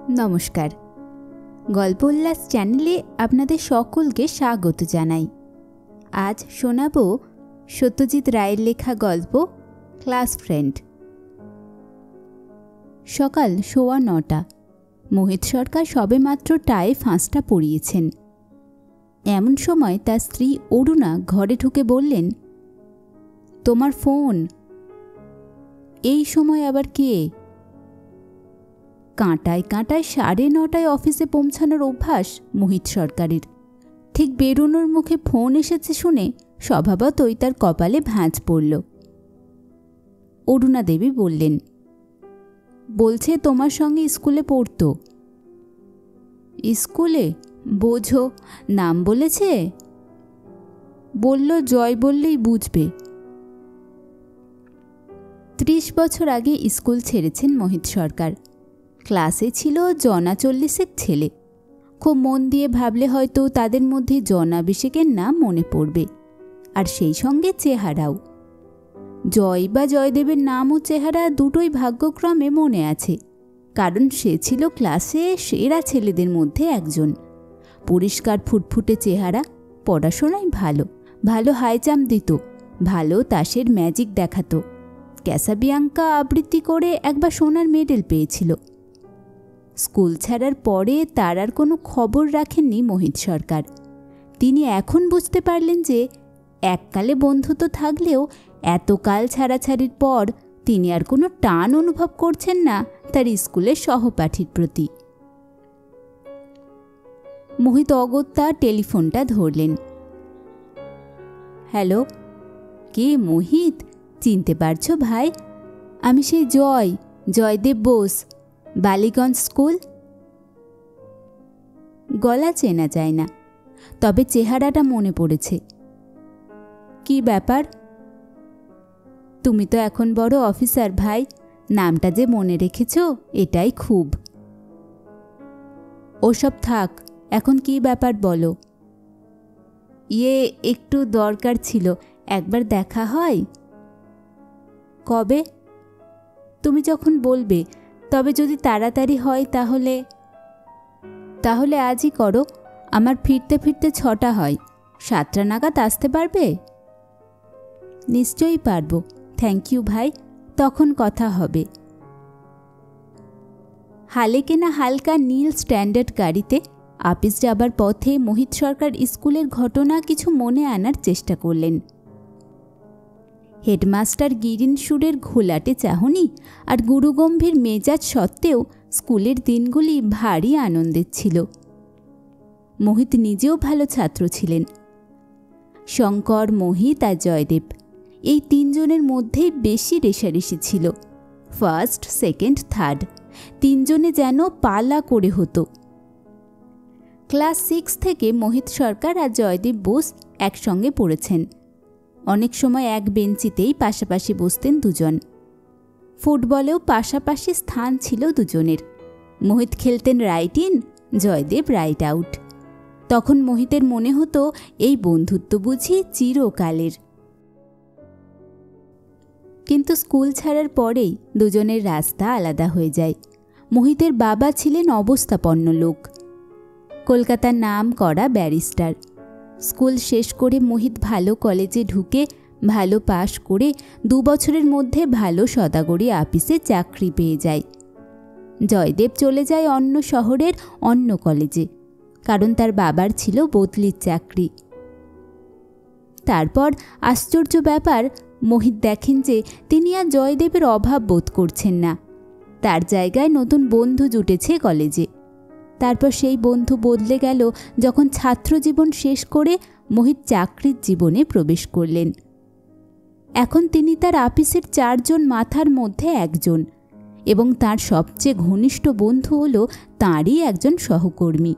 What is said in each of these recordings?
নমস্কার, গল্প উল্লাস চ্যানেলে আপনাদের সকলকে স্বাগত জানাই। আজ শোনাব সত্যজিৎ রায়ের লেখা গল্প ক্লাস ফ্রেন্ড। সকাল 9:15। মোহিত সরকার সবেমাত্র টায়ে ফাঁসটা পরিয়েছেন। এমন সময় তার স্ত্রী অরুণা ঘরে ঢুকে বললেন, তোমার ফোন। এই সময় আবার কে? কাঁটায় কাঁটায় 9:30 অফিসে পৌঁছানোর অভ্যাস মোহিত সরকারের। ঠিক বেরোনোর মুখে ফোন এসেছে শুনে স্বভাবতই তার কপালে ভাঁজ পড়ল। অরুণা দেবী বললেন, বলছে তোমার সঙ্গে স্কুলে পড়তো। স্কুলে? বোঝো, নাম বলেছে? বলল জয় বললেই বুঝবে। 30 বছর আগে স্কুল ছেড়েছেন মোহিত সরকার। ক্লাসে ছিল 40 ছেলে। খুব মন দিয়ে ভাবলে হয়তো তাদের মধ্যে জনাভিষেকের নাম মনে পড়বে, আর সেই সঙ্গে চেহারাও। জয় বা জয়দেবের নাম ও চেহারা দুটোই ভাগ্যক্রমে মনে আছে, কারণ সে ছিল ক্লাসে সেরা ছেলেদের মধ্যে একজন। পরিষ্কার ফুটফুটে চেহারা, পড়াশোনায় ভালো, ভালো হাই জাম্প দিত, ভালো তাসের ম্যাজিক দেখাতো। ক্যাসাবিয়াঙ্কা আবৃত্তি করে একবার সোনার মেডেল পেয়েছিল। স্কুল ছাড়ার পরে তার আর কোনো খবর রাখেননি মোহিত সরকার। তিনি এখন বুঝতে পারলেন যে এককালে বন্ধুত্ব থাকলেও এতকাল ছাড়াছাড়ির পর তিনি আর কোনো টান অনুভব করছেন না তার স্কুলের সহপাঠীর প্রতি। মোহিত অগত্যা টেলিফোনটা ধরলেন। হ্যালো, কে মোহিত? চিনতে পারছো ভাই? আমি সেই জয়দেব বোস, বালিগঞ্জ স্কুল। গলা চেনা যায় না, তবে চেহারাটা মনে পড়েছে। কি ব্যাপার? তুমি তো এখন বড় অফিসার ভাই, নামটা যে মনে রেখেছ এটাই খুব। ওসব থাক, এখন কি ব্যাপার বলো। একটু দরকার ছিল, একবার দেখা হয়? কবে? তুমি যখন বলবে, তবে যদি তাড়াতাড়ি হয় তাহলে আজই করো। আমার ফিরতে ফিরতে 6টা হয়, 7টা নাগাদ আসতে পারবে? নিশ্চয়ই পারবো, থ্যাংক ইউ ভাই, তখন কথা হবে। হালে কেনা হালকা নীল স্ট্যান্ডার্ড গাড়িতে অফিস যাবার পথে মোহিত সরকার স্কুলের ঘটনা কিছু মনে আনার চেষ্টা করলেন। হেডমাস্টার গিরিন সুরের ঘোলাটে চাহনি আর গুরুগম্ভীর মেজাজ সত্ত্বেও স্কুলের দিনগুলি ভারী আনন্দের ছিল। মোহিত নিজেও ভালো ছাত্র ছিলেন। শঙ্কর, মোহিত আর জয়দেব, এই 3 জনের মধ্যেই বেশি রেষারেষি ছিল। ফার্স্ট, সেকেন্ড, থার্ড 3 জনে যেন পালা করে হতো। ক্লাস 6 থেকে মোহিত সরকার আর জয়দেব বোস একসঙ্গে পড়েছেন। অনেক সময় এক বেঞ্চিতেই পাশাপাশি বসতেন দুজন। ফুটবলেও পাশাপাশি স্থান ছিল দুজনের। মোহিত খেলতেন right in, Joydeb right out. তখন মোহিতের মনে হতো এই বন্ধুত্ব বুঝি চিরকালের। কিন্তু স্কুল ছাড়ার পরেই দুজনের রাস্তা আলাদা হয়ে যায়। মোহিতের বাবা ছিলেন অবস্থাপন্ন লোক, কলকাতার নাম করা ব্যারিস্টার। স্কুল শেষ করে মোহিত ভালো কলেজে ঢুকে ভালো পাশ করে 2 বছরের মধ্যে ভালো সদাগরি আপিসে চাকরি পেয়ে যায়। জয়দেব চলে যায় অন্য শহরের অন্য কলেজে, কারণ তার বাবার ছিল বদলির চাকরি। তারপর আশ্চর্য ব্যাপার, মোহিত দেখেন যে তিনি আর জয়দেবের অভাব বোধ করছেন না। তার জায়গায় নতুন বন্ধু জুটেছে কলেজে। তারপর সেই বন্ধু বদলে গেল যখন ছাত্রজীবন শেষ করে মোহিত চাকরির জীবনে প্রবেশ করলেন। এখন তিনি তার আপিসের 4 জন মাথার মধ্যে একজন, এবং তার সবচেয়ে ঘনিষ্ঠ বন্ধু হল তাঁরই একজন সহকর্মী।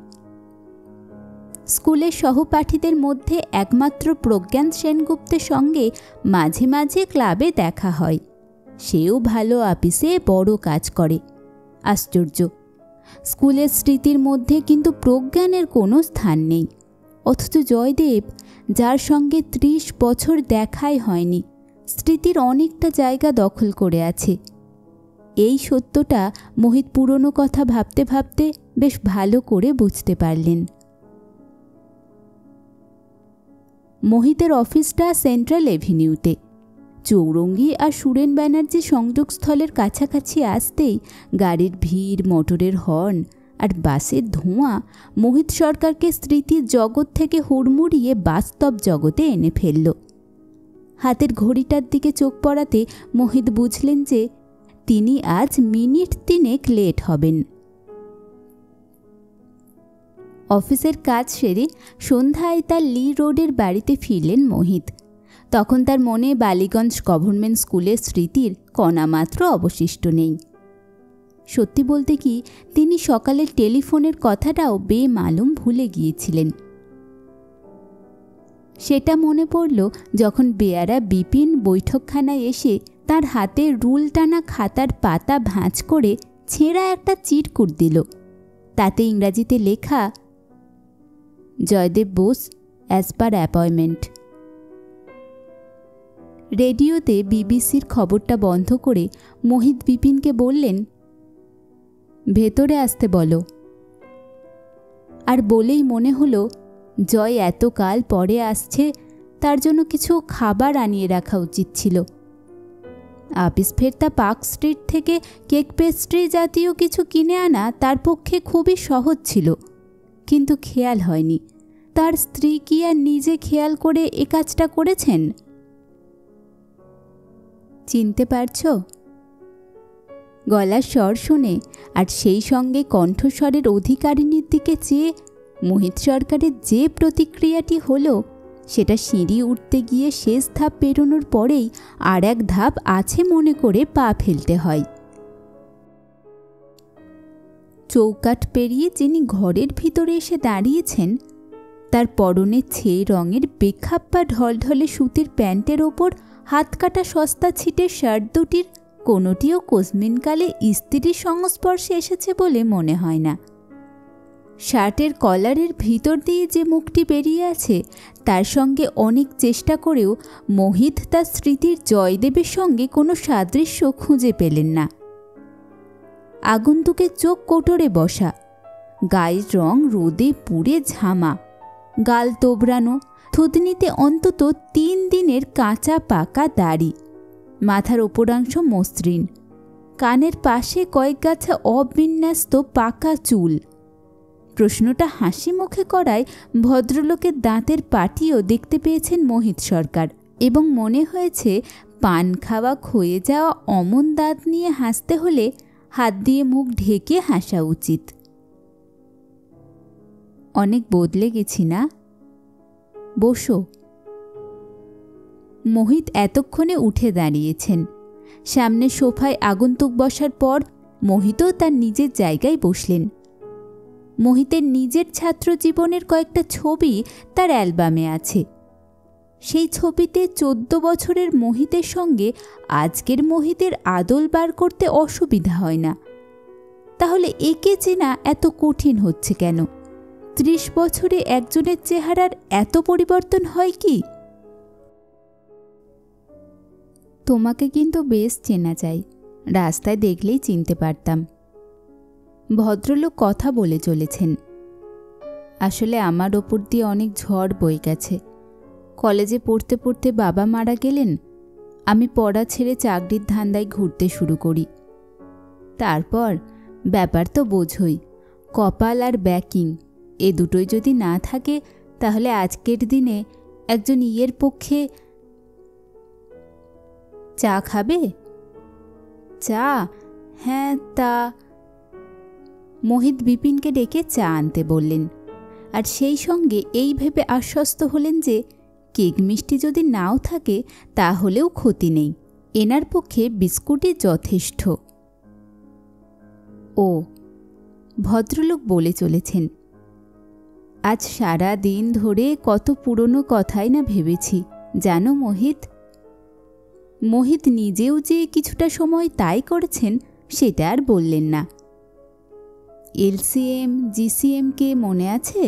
স্কুলের সহপাঠীদের মধ্যে একমাত্র প্রজ্ঞান সেনগুপ্তের সঙ্গে মাঝে মাঝে ক্লাবে দেখা হয়। সেও ভালো আপিসে বড় কাজ করে। আশ্চর্য, স্কুলের স্মৃতির মধ্যে কিন্তু প্রজ্ঞানের কোনো স্থান নেই। অথচ জয়দেব, যার সঙ্গে 30 বছর দেখাই হয়নি, স্মৃতির অনেকটা জায়গা দখল করে আছে। এই সত্যটা মোহিত পুরনো কথা ভাবতে ভাবতে বেশ ভালো করে বুঝতে পারলেন। মোহিতের অফিসটা সেন্ট্রাল এভিনিউতে। চৌরঙ্গি আর সুরেন ব্যানার্জি সংযোগস্থলের কাছাকাছি আসতেই গাড়ির ভিড়, মোটরের হর্ন আর বাসের ধোঁয়া মোহিত সরকারকে স্মৃতির জগৎ থেকে হুড়মুড়িয়ে বাস্তব জগতে এনে ফেলল। হাতের ঘড়িটার দিকে চোখ পড়াতে মোহিত বুঝলেন যে তিনি আজ মিনিট 3 লেট হবেন। অফিসের কাজ সেরে সন্ধ্যায় তার লি রোডের বাড়িতে ফিরলেন মোহিত। তখন তার মনে বালিগঞ্জ গভর্নমেন্ট স্কুলের স্মৃতির কণামাত্র অবশিষ্ট নেই। সত্যি বলতে কি, তিনি সকালের টেলিফোনের কথাটাও বেমালুম ভুলে গিয়েছিলেন। সেটা মনে পড়ল যখন বেয়ারা বিপিন বৈঠকখানায় এসে তার হাতে রুল টানা খাতার পাতা ভাঁজ করে ছেঁড়া একটা চিরকুট দিল। তাতে ইংরাজিতে লেখা, Joydeb Bose as per appointment. রেডিওতে বিবিসির খবরটা বন্ধ করে মোহিত বিপিনকে বললেন, ভেতরে আসতে বলো। আর বলেই মনে হলো জয় এতকাল পরে আসছে, তার জন্য কিছু খাবার আনিয়ে রাখা উচিত ছিল। আপিস ফেরতা পার্ক স্ট্রিট থেকে কেক পেস্ট্রি জাতীয় কিছু কিনে আনা তার পক্ষে খুবই সহজ ছিল, কিন্তু খেয়াল হয়নি। তার স্ত্রী কি আর নিজে খেয়াল করে এ কাজটা করেছেন? চিনতে পারছ? গলার স্বর শুনে আর সেই সঙ্গে কণ্ঠস্বরের অধিকারিণীর দিকে চেয়ে মোহিত সরকারের যে প্রতিক্রিয়াটি হলো, সেটা সিঁড়ি উঠতে গিয়ে শেষ ধাপ পেরোনোর পরেই আর এক ধাপ আছে মনে করে পা ফেলতে হয়। চৌকাঠ পেরিয়ে যিনি ঘরের ভিতরে এসে দাঁড়িয়েছেন, তার পরনে ছে রঙের বেখাপ্পা ঢলঢলে সুতির প্যান্টের ওপর হাত কাটা সস্তা ছিটের শার্ট দুটির কোনোটিও কোজমিনকালে ইস্ত্রির সংস্পর্শে এসেছে বলে মনে হয় না। শার্টের কলারের ভিতর দিয়ে যে মুখটি বেরিয়ে আছে, তার সঙ্গে অনেক চেষ্টা করেও মোহিত তার স্মৃতির জয়দেবের সঙ্গে কোনো সাদৃশ্য খুঁজে পেলেন না। আগন্তুকের চোখ কোটরে বসা, গায়ের রং রোদে পুড়ে ঝামা, গাল তোবড়ানো, থুতনিতে অন্তত 3 দিনের কাঁচা পাকা দাড়ি, মাথার ওপরাংশ মসৃণ, কানের পাশে কয়েক গাছা অবিন্যস্ত পাকা চুল। প্রশ্নটা হাসি মুখে করায় ভদ্রলোকের দাঁতের পাটিও দেখতে পেয়েছেন মোহিত সরকার, এবং মনে হয়েছে পান খাওয়া ক্ষয়ে যাওয়া অমন দাঁত নিয়ে হাসতে হলে হাত দিয়ে মুখ ঢেকে হাসা উচিত। অনেক বদলে গেছি না? বসো। মোহিত এতক্ষণে উঠে দাঁড়িয়েছেন। সামনে সোফায় আগন্তুক বসার পর মোহিতও তার নিজের জায়গায় বসলেন। মোহিতের নিজের ছাত্র জীবনের কয়েকটা ছবি তার অ্যালবামে আছে। সেই ছবিতে 14 বছরের মোহিতের সঙ্গে আজকের মোহিতের আদল বার করতে অসুবিধা হয় না। তাহলে একে চেনা এত কঠিন হচ্ছে কেন? 30 বছরে একজনের চেহারার এত পরিবর্তন হয় কি? তোমাকে কিন্তু বেশ চেনা যায়, রাস্তায় দেখলেই চিনতে পারতাম। ভদ্রলোক কথা বলে চলেছেন। আসলে আমার ওপর দিয়ে অনেক ঝড় বয়ে গেছে। কলেজে পড়তে পড়তে বাবা মারা গেলেন। আমি পড়া ছেড়ে চাকরির ধান্দায় ঘুরতে শুরু করি। তারপর ব্যাপার তো বোঝই, কপাল আর ব্যাকিং, এ দুটোই যদি না থাকে তাহলে আজকের দিনে একজন ইয়ের পক্ষে। চা খাবে? চা? হ্যাঁ, তা। মোহিত বিপিনকে ডেকে চা আনতে বললেন, আর সেই সঙ্গে এই ভেবে আশ্বস্ত হলেন যে কেক মিষ্টি যদি নাও থাকে তাহলেও ক্ষতি নেই, এনার পক্ষে বিস্কুটই যথেষ্ট। ও, ভদ্রলোক বলে চলেছেন, আজ সারা দিন ধরে কত পুরনো কথাই না ভেবেছি জানো মোহিত। মোহিত নিজেও যে কিছুটা সময় তাই করেছেন সেটা আর বললেন না। এলসিএম জিসিএমকে মনে আছে?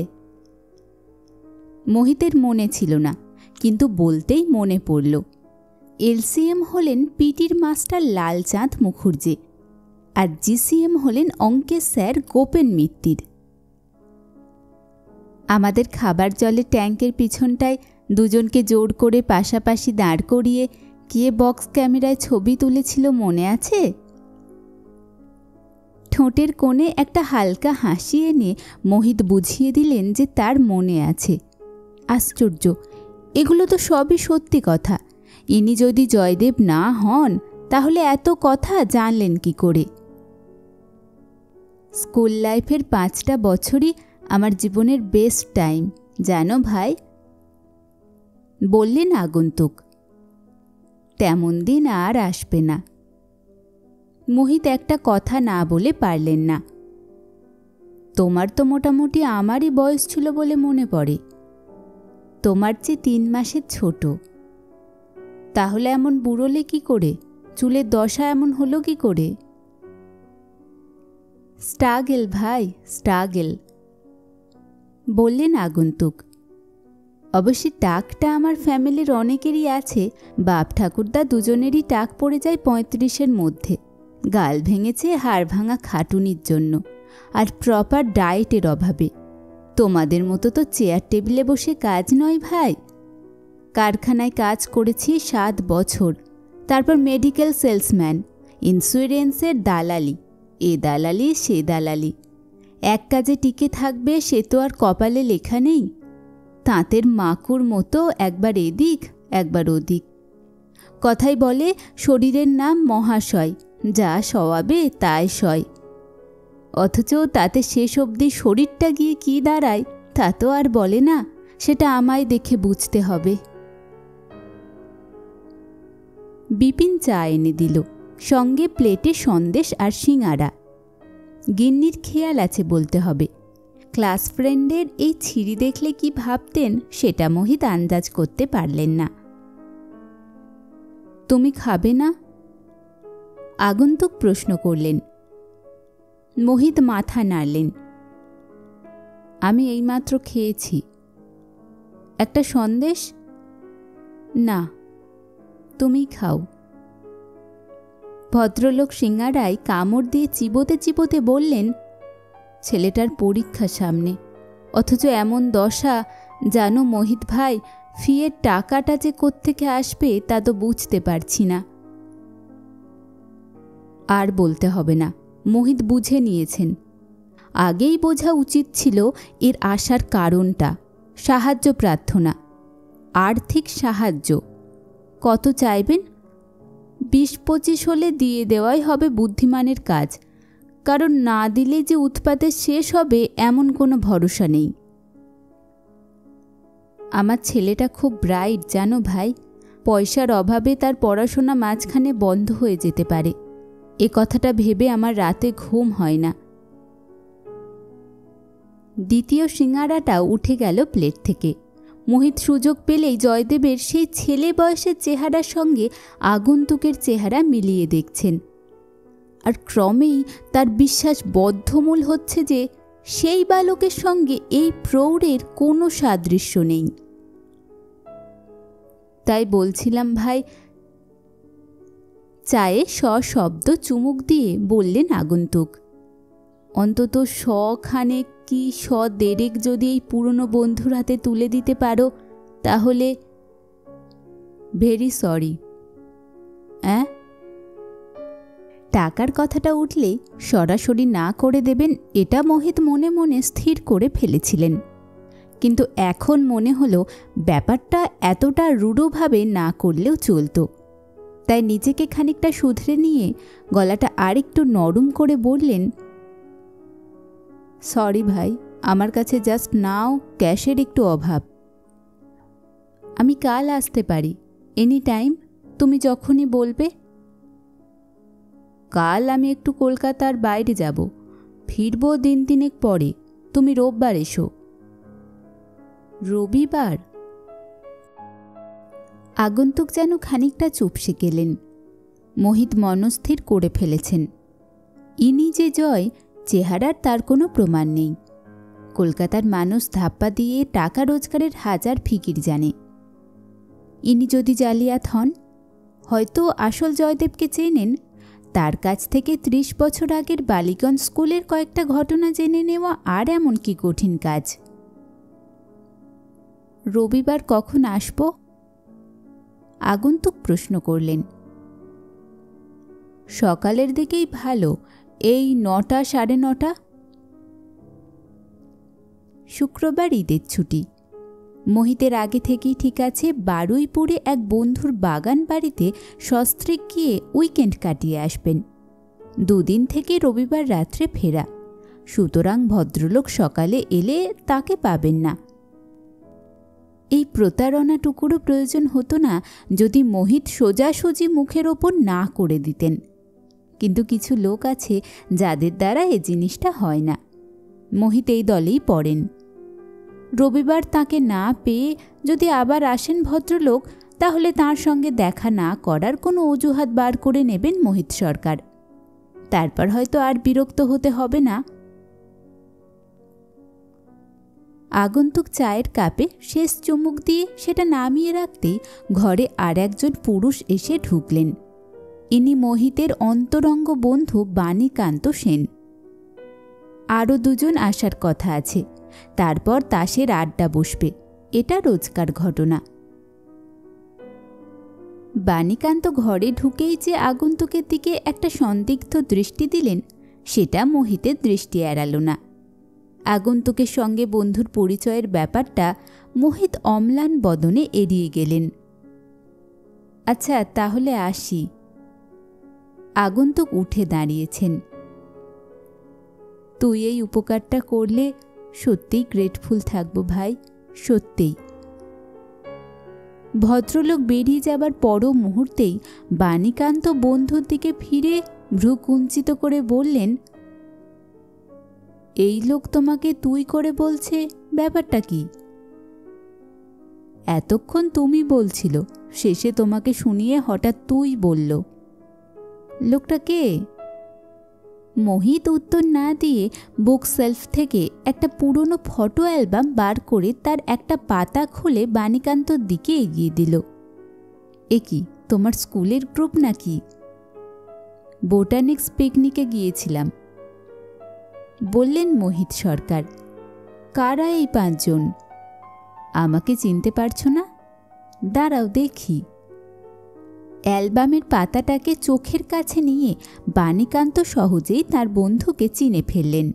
মোহিতের মনে ছিল না, কিন্তু বলতেই মনে পড়ল। এলসিএম হলেন পিটির মাস্টার লালচাঁদ মুখার্জি, আর জিসিএম হলেন অঙ্কের স্যার গোপেন মিত্তির। আমাদের খাবার জলের ট্যাঙ্কের পিছনটায় দুজনকে জোর করে পাশাপাশি দাঁড় করিয়ে গিয়ে বক্স ক্যামেরায় ছবি তুলেছিল, মনে আছে? ঠোঁটের কোণে একটা হালকা হাসি এনে মোহিত বুঝিয়ে দিলেন যে তার মনে আছে। আশ্চর্য, এগুলো তো সবই সত্যি কথা। ইনি যদি জয়দেব না হন তাহলে এত কথা জানলেন কি করে? স্কুল লাইফের 5টা বছরই আমার জীবনের বেস্ট টাইম, জানো ভাই, বললেন আগন্তুক। তেমন দিন আর আসবে না। মোহিত একটা কথা না বলে পারলেন না। তোমার তো মোটামুটি আমারই বয়স ছিল বলে মনে পড়ে। তোমার চেয়ে 3 মাসের ছোট। তাহলে এমন বুড়োলে কি করে? চুলের দশা এমন হলো কি করে? স্ট্রাগল ভাই, স্ট্রাগল, বললেন আগন্তুক। অবশ্যই টাকটা আমার ফ্যামিলির অনেকেরই আছে। বাপ ঠাকুরদা দুজনেরই টাক পড়ে যায় 35-এর মধ্যে। গাল ভেঙেছে হাড় ভাঙা খাটুনির জন্য আর প্রপার ডায়েটের অভাবে। তোমাদের মতো তো চেয়ার টেবিলে বসে কাজ নয় ভাই। কারখানায় কাজ করেছি 7 বছর, তারপর মেডিকেল সেলসম্যান, ইন্স্যুরেন্সের দালালি, এ দালালি সে দালালি। এক কাজে টিকে থাকবে সে তো আর কপালে লেখা নেই। তাঁতের মাকুর মতো একবার এদিক একবার ওদিক। কথাই বলে শরীরের নাম মহাশয়, যা সওয়াবে তাই সয়। অথচ তাতে শেষ অবধি শরীরটা গিয়ে কি দাঁড়ায় তা তো আর বলে না। সেটা আমায় দেখে বুঝতে হবে। বিপিন চা এনে দিল, সঙ্গে প্লেটে সন্দেশ আর সিঙাড়া। গিন্নির খেয়াল আছে বলতে হবে। ক্লাস ফ্রেন্ডের এই ছিঁড়ি দেখলে কি ভাবতেন সেটা মোহিত আন্দাজ করতে পারলেন না। তুমি খাবে না? আগন্তুক প্রশ্ন করলেন। মোহিত মাথা নাড়লেন। আমি এইমাত্র খেয়েছি। একটা সন্দেশ? না, তুমি খাও। ভদ্রলোক সিঙ্গারায় কামড় দিয়ে চিবোতে চিবোতে বললেন, ছেলেটার পরীক্ষা সামনে, অথচ এমন দশা। জানো মোহিত ভাই, ফিয়ের টাকাটা যে কোত্থেকে আসবে তা তো বুঝতে পারছি না। আর বলতে হবে না, মোহিত বুঝে নিয়েছেন। আগেই বোঝা উচিত ছিল এর আসার কারণটা। সাহায্য প্রার্থনা, আর্থিক সাহায্য। কত চাইবেন? 20-25 হলে দিয়ে দেওয়াই হবে বুদ্ধিমানের কাজ। কারণ না দিলে যে উৎপাতে শেষ হবে এমন কোনো ভরসা নেই। আমার ছেলেটা খুব ব্রাইট জানো ভাই। পয়সার অভাবে তার পড়াশোনা মাঝখানে বন্ধ হয়ে যেতে পারে। এ কথাটা ভেবে আমার রাতে ঘুম হয় না। দ্বিতীয় সিঙাড়াটাও উঠে গেল প্লেট থেকে। মোহিত সুযোগ পেলেই জয়দেবের সেই ছেলে বয়সের চেহারার সঙ্গে আগন্তুকের চেহারা মিলিয়ে দেখছেন। আর ক্রমেই তার বিশ্বাস বদ্ধমূল হচ্ছে যে সেই বালকের সঙ্গে এই প্রৌঢ়ের কোনো সাদৃশ্য নেই। তাই বলছিলাম ভাই, চায়ে সশব্দ চুমুক দিয়ে বললেন আগন্তুক, অন্তত 100 কি 100 যদি এই পুরনো বন্ধুর হাতে তুলে দিতে পারো তাহলে। Very sorry. টাকার কথাটা উঠলেই সরাসরি না করে দেবেন এটা মোহিত মনে মনে স্থির করে ফেলেছিলেন। কিন্তু এখন মনে হলো ব্যাপারটা এতটা রূঢ়ভাবে না করলেও চলত। তাই নিজেকে খানিকটা শুধরে নিয়ে গলাটা আরেকটু নরম করে বললেন, সরি ভাই, আমার কাছে জাস্ট নাও ক্যাশের একটু অভাব। আমি কাল আসতে পারি, এনি টাইম, তুমি যখনই বলবে। কাল আমি একটু কলকাতার বাইরে যাব, ফিরব 3 পরে। তুমি রোববার এসো। রবিবার? আগন্তুক যেন খানিকটা চুপসে গেলেন। মোহিত মনস্থির করে ফেলেছেন, ইনি যে জয় চেহারার তার কোনো প্রমাণ নেই। কলকাতার মানুষ ধাপ্পা দিয়ে টাকা রোজগারের হাজার ফিকির জানে। ইনি যদি জালিয়াত হন, হয়তো আসল জয়দেবকে চেনেন, তার কাছ থেকে 30 বছর আগের বালিগঞ্জ স্কুলের কয়েকটা ঘটনা জেনে নেওয়া আর এমন কি কঠিন কাজ। রবিবার কখন আসব? আগন্তুক প্রশ্ন করলেন। সকালের দিকেই ভালো, এই 9টা, 9:30। শুক্রবার ঈদের ছুটি। মোহিতের আগে থেকেই ঠিক আছে বারুইপুরে এক বন্ধুর বাগান বাড়িতে সস্ত্রীক গিয়ে উইকেন্ড কাটিয়ে আসবেন। 2 দিন থেকে রবিবার রাত্রে ফেরা, সুতরাং ভদ্রলোক সকালে এলে তাকে পাবেন না। এই প্রতারণাটুকুরও প্রয়োজন হতো না যদি মোহিত সোজাসুজি মুখের ওপর না করে দিতেন, কিন্তু কিছু লোক আছে যাদের দ্বারা এ জিনিসটা হয় না। মোহিত এই দলেই পড়েন। রবিবার তাকে না পেয়ে যদি আবার আসেন ভদ্রলোক, তাহলে তার সঙ্গে দেখা না করার কোনো অজুহাত বার করে নেবেন মোহিত সরকার। তারপর হয়তো আর বিরক্ত হতে হবে না। আগন্তুক চায়ের কাপে শেষ চুমুক দিয়ে সেটা নামিয়ে রাখতেই ঘরে আর একজন পুরুষ এসে ঢুকলেন। ইনি মোহিতের অন্তরঙ্গ বন্ধু বাণীকান্ত সেন। আরও 2 জন আসার কথা আছে, তারপর তাসের আড্ডা বসবে। এটা রোজকার ঘটনা। বাণীকান্ত ঘরে ঢুকেই যে আগন্তুকের দিকে একটা সন্দিগ্ধ দৃষ্টি দিলেন, সেটা মোহিতের দৃষ্টি এড়াল না। আগন্তুকের সঙ্গে বন্ধুর পরিচয়ের ব্যাপারটা মোহিত অম্লান বদনে এড়িয়ে গেলেন। আচ্ছা, তাহলে আসি। আগন্তুক উঠে দাঁড়িয়েছেন। তুই এই উপকারটা করলে সত্যিই গ্রেটফুল থাকবো ভাই, সত্যিই। ভদ্রলোক বেরিয়ে যাবার পর মুহূর্তেই বাণীকান্ত বন্ধুর দিকে ফিরে ভ্রু কুঞ্চিত করে বললেন, এই লোক তোমাকে তুই করে বলছে, ব্যাপারটা কি? এতক্ষণ তুমি বলছিল, শেষে তোমাকে শুনিয়ে হঠাৎ তুই বলল। লোকটা কে? মোহিত উত্তর না দিয়ে বুক সেলফ থেকে একটা পুরনো ফটো অ্যালবাম বার করে তার একটা পাতা খুলে বাণীকান্তর দিকে এগিয়ে দিল। এ কি, তোমার স্কুলের গ্রুপ নাকি? বোটানিক্স পিকনিকে গিয়েছিলাম, বললেন মোহিত সরকার। কারা এই 5 জন? আমাকে চিনতে পারছো না? দাঁড়াও দেখি। অ্যালবামের পাতাটাকে চোখের কাছে নিয়ে বাণীকান্ত সহজেই তার বন্ধুকে চিনে ফেললেন।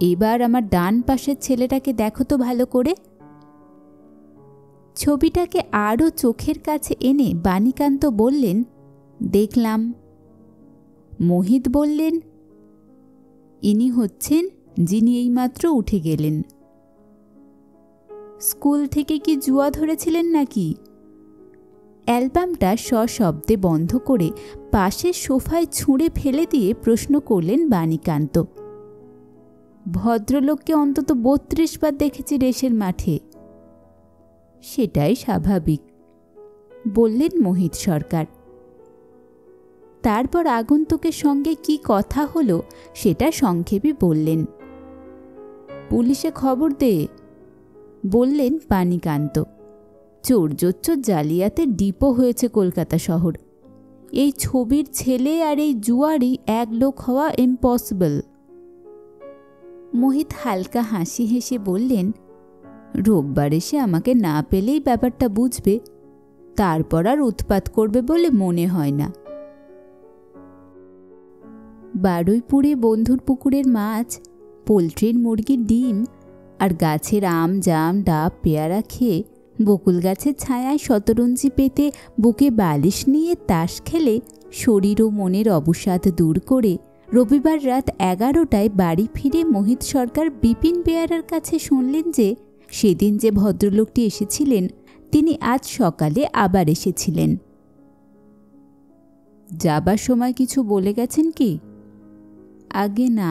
এবার আমার ডান পাশের ছেলেটাকে দেখো তো ভালো করে। ছবিটাকে আরও চোখের কাছে এনে বাণীকান্ত বললেন, দেখলাম। মোহিত বললেন, ইনি হচ্ছেন যিনি এইমাত্র উঠে গেলেন। স্কুল থেকে কি জুয়া ধরেছিলেন নাকি? অ্যালবামটা সশব্দে বন্ধ করে পাশের সোফায় ছুঁড়ে ফেলে দিয়ে প্রশ্ন করলেন বাণীকান্ত। ভদ্রলোককে অন্তত 32 বার দেখেছি রেসের মাঠে। সেটাই স্বাভাবিক, বললেন মোহিত সরকার। তারপর আগন্তুকের সঙ্গে কি কথা হলো সেটা সংক্ষেপে বললেন। পুলিশে খবর দে, বললেন বাণীকান্ত। চোরজোচ্চর জালিয়াতে ডিপো হয়েছে কলকাতা শহর। এই ছবির ছেলে আর এই জুয়ারি এক লোক হওয়া ইম্পসিবল। মোহিত হালকা হাসি হেসে বললেন, রোববার এসে আমাকে না পেলেই ব্যাপারটা বুঝবে, তারপর আর উৎপাত করবে বলে মনে হয় না। বারুইপুরে বন্ধুর পুকুরের মাছ, পোলট্রির মুরগির ডিম আর গাছের আম, জাম, ডাব, পেয়ারা খেয়ে বকুল গাছের ছায়ায় শতরঞ্জি পেতে বুকে বালিশ নিয়ে তাস খেলে শরীর ও মনের অবসাদ দূর করে রবিবার রাত 11টায় বাড়ি ফিরে মোহিত সরকার বিপিন বেয়ারার কাছে শুনলেন যে সেদিন যে ভদ্রলোকটি এসেছিলেন তিনি আজ সকালে আবার এসেছিলেন। যাবার সময় কিছু বলে গেছেন কি? আগে না,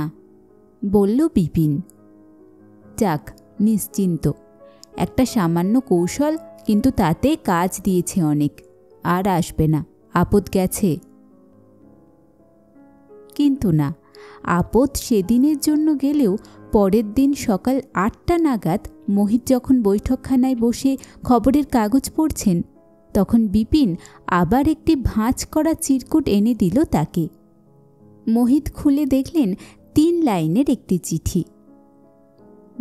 বলল বিপিন। যাক, নিশ্চিন্ত। একটা সামান্য কৌশল, কিন্তু তাতে কাজ দিয়েছে অনেক। আর আসবে না, আপদ গেছে। কিন্তু না, আপদ সেদিনের জন্য গেলেও পরের দিন সকাল 8টা নাগাদ মোহিত যখন বৈঠকখানায় বসে খবরের কাগজ পড়ছেন, তখন বিপিন আবার একটি ভাঁজ করা চিরকুট এনে দিল তাকে। মোহিত খুলে দেখলেন 3 লাইনের একটি চিঠি।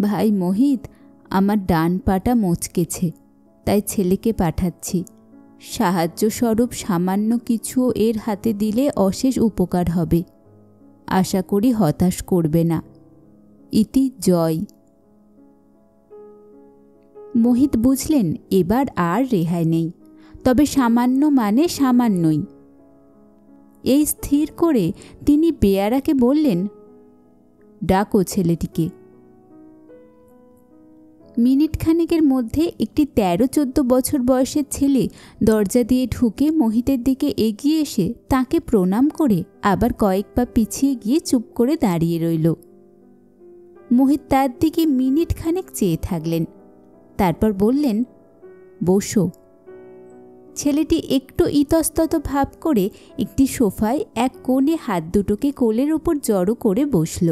ভাই মোহিত, আমার ডান পাটা মচকেছে, তাই ছেলেকে পাঠাচ্ছি। সাহায্যস্বরূপ সামান্য কিছু এর হাতে দিলে অশেষ উপকার হবে। আশা করি হতাশ করবে না। ইতি জয়। মোহিত বুঝলেন এবার আর রেহাই নেই, তবে সামান্য মানে সামান্যই। এই স্থির করে তিনি বেয়ারাকে বললেন, ডাকো ছেলেটিকে। মিনিট খানেকের মধ্যে একটি 13-14 বছর বয়সের ছেলে দরজা দিয়ে ঢুকে মোহিতের দিকে এগিয়ে এসে তাকে প্রণাম করে আবার কয়েক পা পিছিয়ে গিয়ে চুপ করে দাঁড়িয়ে রইল। মোহিত তার দিকে মিনিট খানেক চেয়ে থাকলেন, তারপর বললেন, বসো। ছেলেটি একটু ইতস্তত ভাব করে একটি সোফায় এক কোণে হাত দুটোকে কোলের ওপর জড়ো করে বসল।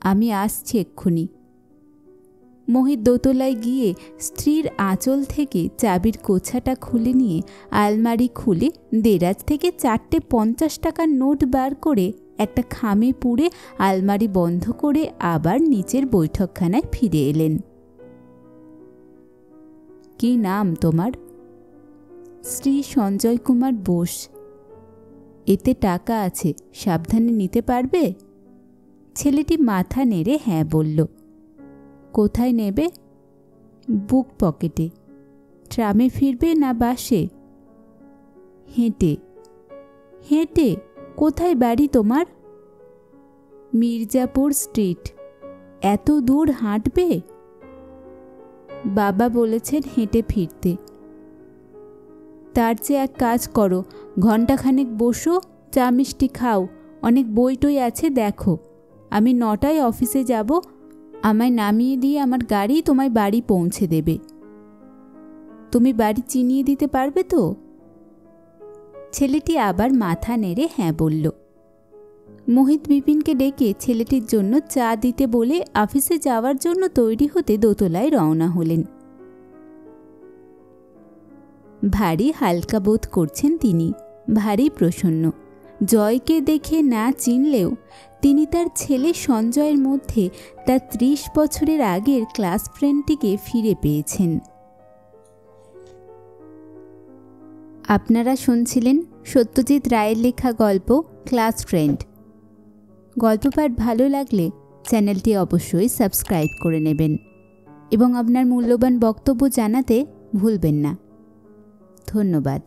আমি আসছি এক্ষুনি। মোহিত দোতলায় গিয়ে স্ত্রীর আঁচল থেকে চাবির কোছাটা খুলে নিয়ে আলমারি খুলে দেরাজ থেকে 4টে 50 টাকার নোট বার করে একটা খামে পুরে আলমারি বন্ধ করে আবার নিচের বৈঠকখানায় ফিরে এলেন। কি নাম তোমার? শ্রী সঞ্জয় কুমার বোস। এতে টাকা আছে, সাবধানে নিতে পারবে? ছেলেটি মাথা নেড়ে হ্যাঁ বলল। কোথায় নেবে? বুক পকেটে। ট্রামে ফিরবে না বাসে? হেঁটে। হেঁটে? কোথায় বাড়ি তোমার? মির্জাপুর স্ট্রিট। এত দূর হাঁটবে? বাবা বলেছেন হেঁটে ফিরতে। তার চেয়ে এক কাজ করো, ঘণ্টাখানেক বসো, চা মিষ্টি খাও, অনেক বই টই আছে দেখো। আমি 9টায় অফিসে যাব, আমায় নামিয়ে দিয়ে আমার গাড়ি তোমায় বাড়ি পৌঁছে দেবে। তুমি বাড়ি চিনিয়ে দিতে পারবে তো? ছেলেটি আবার মাথা নেড়ে হ্যাঁ বলল। মোহিত বিপিনকে ডেকে ছেলেটির জন্য চা দিতে বলে অফিসে যাওয়ার জন্য তৈরি হতে দোতলায় রওনা হলেন। ভারী হালকা বোধ করছেন তিনি, ভারী প্রসন্ন। জয়কে দেখে না চিনলেও তিনি তার ছেলে সঞ্জয়ের মধ্যে তার 30 বছরের আগের ক্লাস ফ্রেন্ডটিকে ফিরে পেয়েছেন। আপনারা শুনছিলেন সত্যজিৎ রায়ের লেখা গল্প ক্লাস ফ্রেন্ড। গল্প পাঠ ভালো লাগলে চ্যানেলটি অবশ্যই সাবস্ক্রাইব করে নেবেন এবং আপনার মূল্যবান বক্তব্য জানাতে ভুলবেন না। ধন্যবাদ।